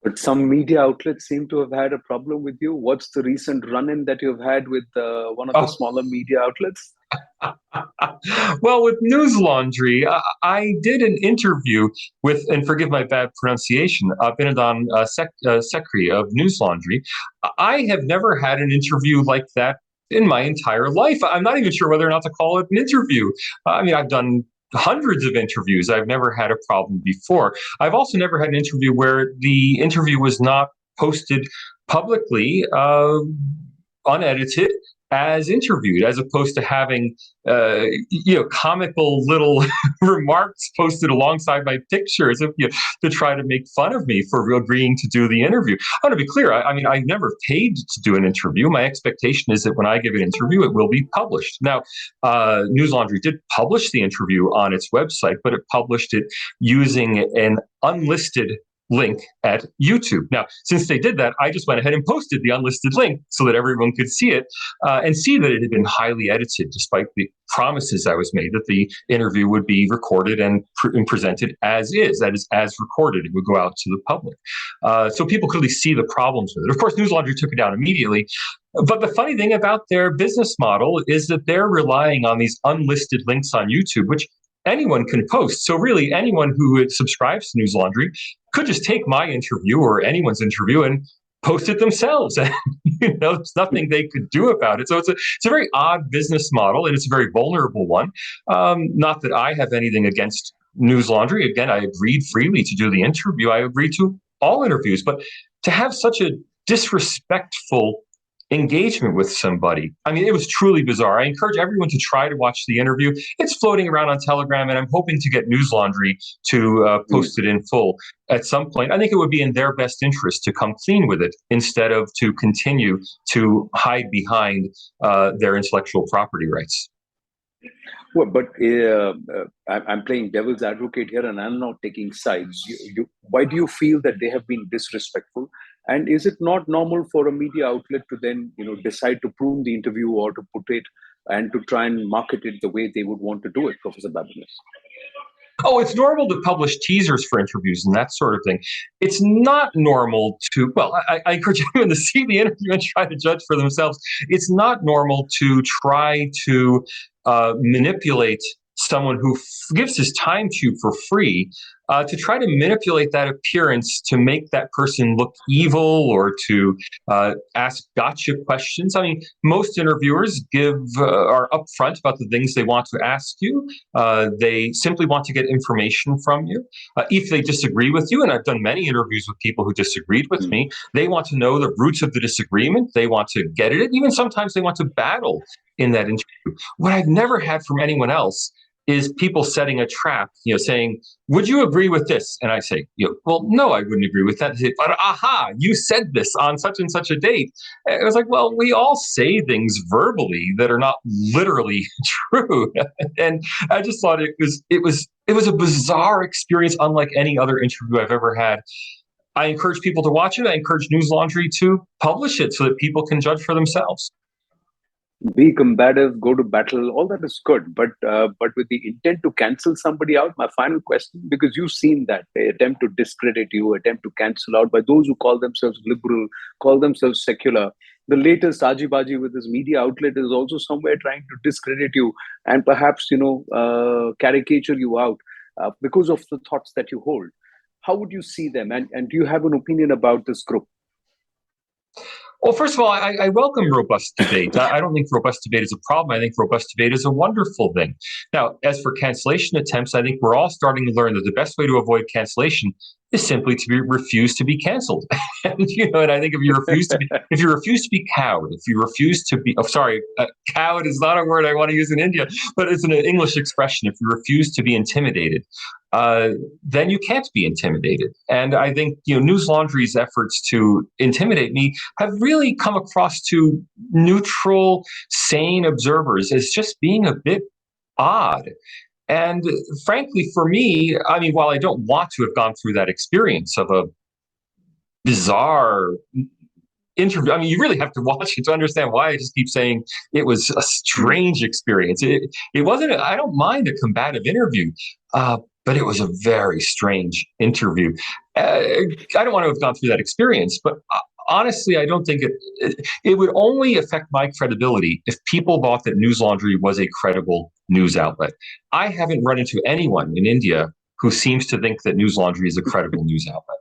But some media outlets seem to have had a problem with you. What's the recent run-in that you've had with one of the Oh, smaller media outlets? well, with Newslaundry, I did an interview with, and forgive my bad pronunciation, Binadan Sekri of Newslaundry. I have never had an interview like that in my entire life. I'm not even sure whether or not to call it an interview. I mean, I've done hundreds of interviews. I've never had a problem before. I've also never had an interview where the interview was not posted publicly, unedited, as interviewed, as opposed to having comical little remarks posted alongside my pictures to try to make fun of me for agreeing to do the interview. I want to be clear. I mean, I never paid to do an interview. My expectation is that when I give an interview, it will be published. Now, Newslaundry did publish the interview on its website, but it published it using an unlisted link at YouTube. Now, since they did that, I just went ahead and posted the unlisted link so that everyone could see it and see that it had been highly edited, despite the promises I was made that the interview would be recorded and presented as is. That is, as recorded. It would go out to the public. So people could really see the problems with it. Of course, Newslaundry took it down immediately. But the funny thing about their business model is that they're relying on these unlisted links on YouTube, which anyone can post. So really, anyone who subscribes to Newslaundry could just take my interview or anyone's interview and post it themselves. And there's nothing they could do about it. So it's a very odd business model, and it's a very vulnerable one. Not that I have anything against Newslaundry. Again, I agreed freely to do the interview. I agreed to all interviews, but to have such a disrespectful engagement with somebody. I mean, it was truly bizarre. I encourage everyone to try to watch the interview. It's floating around on Telegram, and I'm hoping to get Newslaundry to post it in full at some point. I think it would be in their best interest to come clean with it instead of to continue to hide behind their intellectual property rights. Well, but I'm playing devil's advocate here, and I'm not taking sides. Why do you feel that they have been disrespectful? And is it not normal for a media outlet to then, decide to prune the interview or to put it and to try and market it the way they would want to do it, Professor Babones? Oh, it's normal to publish teasers for interviews and that sort of thing. It's not normal to, well, I encourage everyone to see the interview and try to judge for themselves. It's not normal to try to manipulate someone who gives his time to you for free, to try to manipulate that appearance to make that person look evil or to ask gotcha questions. I mean, most interviewers are upfront about the things they want to ask you. They simply want to get information from you. If they disagree with you, and I've done many interviews with people who disagreed with me, they want to know the roots of the disagreement. They want to get at it. Even sometimes they want to battle in that interview. What I've never had from anyone else is people setting a trap, saying, would you agree with this? And I say, well, no, I wouldn't agree with that. They say, but aha, you said this on such and such a date. And I was like, well, we all say things verbally that are not literally true. And I just thought it was a bizarre experience, unlike any other interview I've ever had. I encourage people to watch it. I encourage Newslaundry to publish it so that people can judge for themselves. Be combative, go to battle, all that is good. But with the intent to cancel somebody out, my final question, because you've seen that they attempt to discredit you, attempt to cancel out by those who call themselves liberal, call themselves secular. The latest Ajibaji with this media outlet is also somewhere trying to discredit you and perhaps caricature you out because of the thoughts that you hold. How would you see them? And do you have an opinion about this group? Well, first of all, I welcome robust debate. I don't think robust debate is a problem. I think robust debate is a wonderful thing. Now, as for cancellation attempts, I think we're all starting to learn that the best way to avoid cancellation is simply to refuse to be canceled. And I think if you refuse to be cowed, if you refuse to be, cowed is not a word I want to use in India, but it's an English expression. If you refuse to be intimidated, then you can't be intimidated. And I think, Newslaundry's efforts to intimidate me have really come across to neutral, sane observers as just being a bit odd. And frankly, for me, I mean, while I don't want to have gone through that experience of a bizarre interview. I mean, you really have to watch it to understand why I just keep saying it was a strange experience. It wasn't. I don't mind a combative interview, but it was a very strange interview. I don't want to have gone through that experience, but honestly, I don't think it would only affect my credibility if people thought that Newslaundry was a credible news outlet. I haven't run into anyone in India who seems to think that Newslaundry is a credible news outlet.